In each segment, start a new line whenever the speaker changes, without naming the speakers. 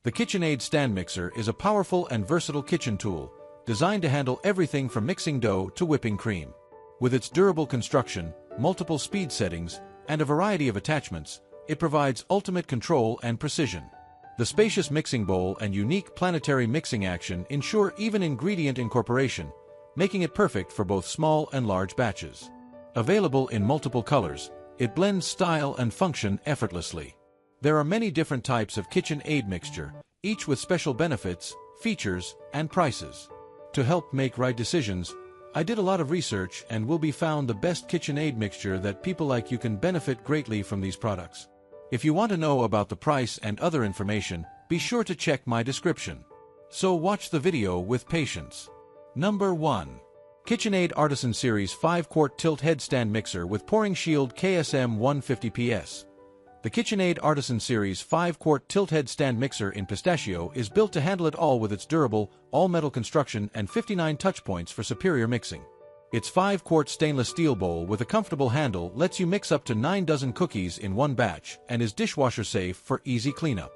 The KitchenAid stand mixer is a powerful and versatile kitchen tool, designed to handle everything from mixing dough to whipping cream. With its durable construction, multiple speed settings, and a variety of attachments, it provides ultimate control and precision. The spacious mixing bowl and unique planetary mixing action ensure even ingredient incorporation, making it perfect for both small and large batches. Available in multiple colors, it blends style and function effortlessly. There are many different types of KitchenAid mixture, each with special benefits, features, and prices. To help make right decisions, I did a lot of research and will be found the best KitchenAid mixture that people like you can benefit greatly from these products. If you want to know about the price and other information, be sure to check my description. So watch the video with patience. Number 1. KitchenAid Artisan Series 5-quart Tilt Head Stand Mixer with Pouring Shield KSM 150 PS. The KitchenAid Artisan Series 5-quart Tilt Head Stand Mixer in Pistachio is built to handle it all with its durable, all-metal construction and 59 touch points for superior mixing. Its 5-quart stainless steel bowl with a comfortable handle lets you mix up to 9 dozen cookies in one batch and is dishwasher safe for easy cleanup.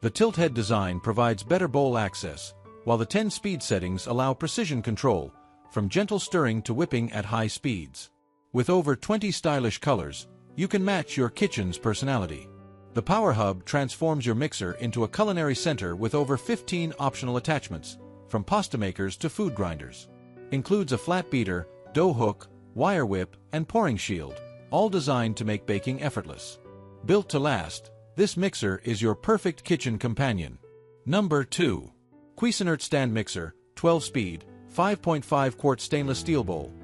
The tilt head design provides better bowl access, while the 10 speed settings allow precision control, from gentle stirring to whipping at high speeds. With over 20 stylish colors, you can match your kitchen's personality. The Power Hub transforms your mixer into a culinary center with over 15 optional attachments, from pasta makers to food grinders. Includes a flat beater, dough hook, wire whip, and pouring shield, all designed to make baking effortless. Built to last, this mixer is your perfect kitchen companion. Number 2. Cuisinart Stand Mixer, 12-speed, 5.5-quart stainless steel bowl.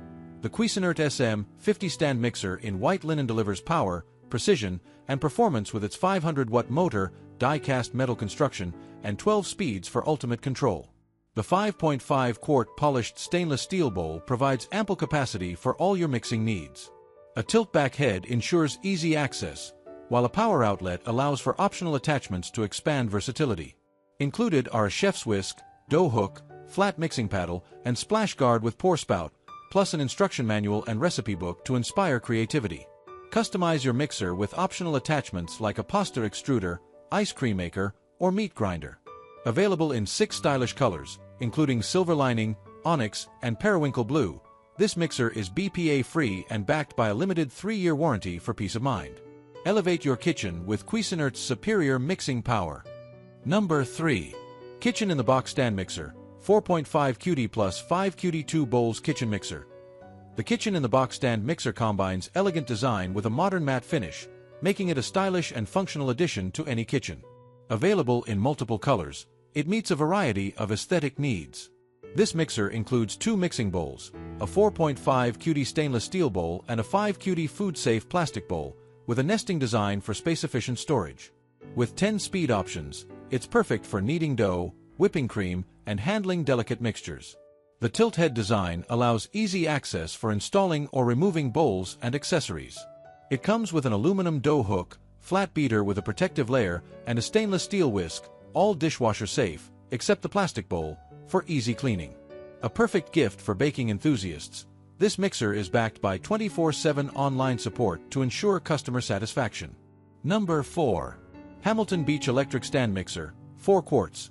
The Cuisinart SM50 stand mixer in white linen delivers power, precision, and performance with its 500-watt motor, die-cast metal construction, and 12 speeds for ultimate control. The 5.5-quart polished stainless steel bowl provides ample capacity for all your mixing needs. A tilt-back head ensures easy access, while a power outlet allows for optional attachments to expand versatility. Included are a chef's whisk, dough hook, flat mixing paddle, and splash guard with pour spout, plus an instruction manual and recipe book to inspire creativity. Customize your mixer with optional attachments like a pasta extruder, ice cream maker, or meat grinder. Available in 6 stylish colors, including silver lining, onyx, and periwinkle blue, this mixer is BPA-free and backed by a limited 3-year warranty for peace of mind. Elevate your kitchen with Cuisinart's superior mixing power. Number 3. Kitchen-in-the-Box Stand Mixer, 4.5 QD plus 5 QD2 bowls kitchen mixer. The Kitchen-in-the-Box stand mixer combines elegant design with a modern matte finish, making it a stylish and functional addition to any kitchen. Available in multiple colors, it meets a variety of aesthetic needs. This mixer includes 2 mixing bowls, a 4.5 QD stainless steel bowl and a 5 QD food-safe plastic bowl, with a nesting design for space-efficient storage. With 10 speed options, it's perfect for kneading dough, whipping cream, and handling delicate mixtures. The tilt head design allows easy access for installing or removing bowls and accessories. It comes with an aluminum dough hook, flat beater with a protective layer, and a stainless steel whisk, all dishwasher safe, except the plastic bowl, for easy cleaning. A perfect gift for baking enthusiasts, this mixer is backed by 24/7 online support to ensure customer satisfaction. Number 4. Hamilton Beach Electric Stand Mixer, 4 quarts.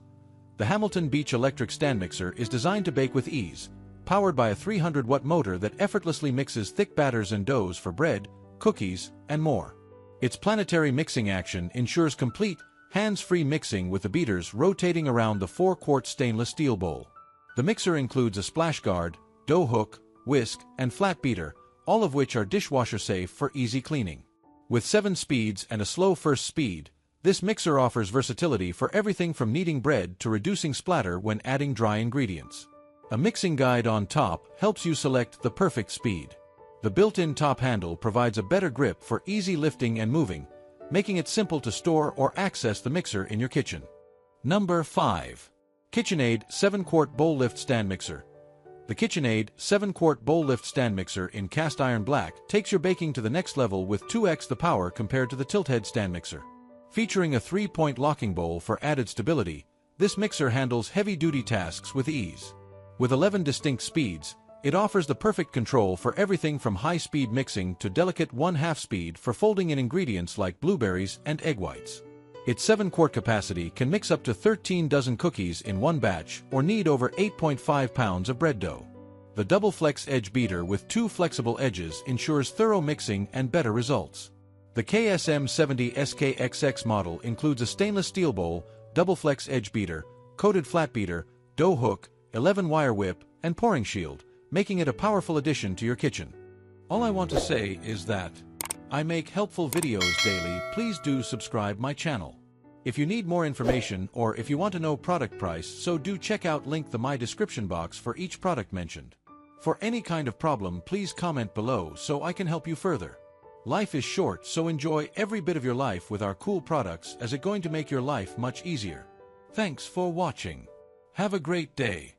The Hamilton Beach Electric Stand Mixer is designed to bake with ease, powered by a 300-watt motor that effortlessly mixes thick batters and doughs for bread, cookies, and more. Its planetary mixing action ensures complete, hands-free mixing with the beaters rotating around the 4-quart stainless steel bowl. The mixer includes a splash guard, dough hook, whisk, and flat beater, all of which are dishwasher safe for easy cleaning. With 7 speeds and a slow first speed, this mixer offers versatility for everything from kneading bread to reducing splatter when adding dry ingredients. A mixing guide on top helps you select the perfect speed. The built-in top handle provides a better grip for easy lifting and moving, making it simple to store or access the mixer in your kitchen. Number 5. KitchenAid 7-quart Bowl Lift Stand Mixer. The KitchenAid 7-quart Bowl Lift Stand Mixer in cast iron black takes your baking to the next level with 2x the power compared to the tilt head stand mixer. Featuring a 3-point locking bowl for added stability, this mixer handles heavy-duty tasks with ease. With 11 distinct speeds, it offers the perfect control for everything from high-speed mixing to delicate 1/2 speed for folding in ingredients like blueberries and egg whites. Its 7-quart capacity can mix up to 13 dozen cookies in one batch or knead over 8.5 pounds of bread dough. The double flex edge beater with 2 flexible edges ensures thorough mixing and better results. The KSM70 SKXX model includes a stainless steel bowl, double flex edge beater, coated flat beater, dough hook, 11-wire whip, and pouring shield, making it a powerful addition to your kitchen. All I want to say is that I make helpful videos daily. Please do subscribe my channel. If you need more information or if you want to know product price, so do check out link the my description box for each product mentioned. For any kind of problem, please comment below so I can help you further. Life is short, so enjoy every bit of your life with our cool products, as it's going to make your life much easier. Thanks for watching. Have a great day.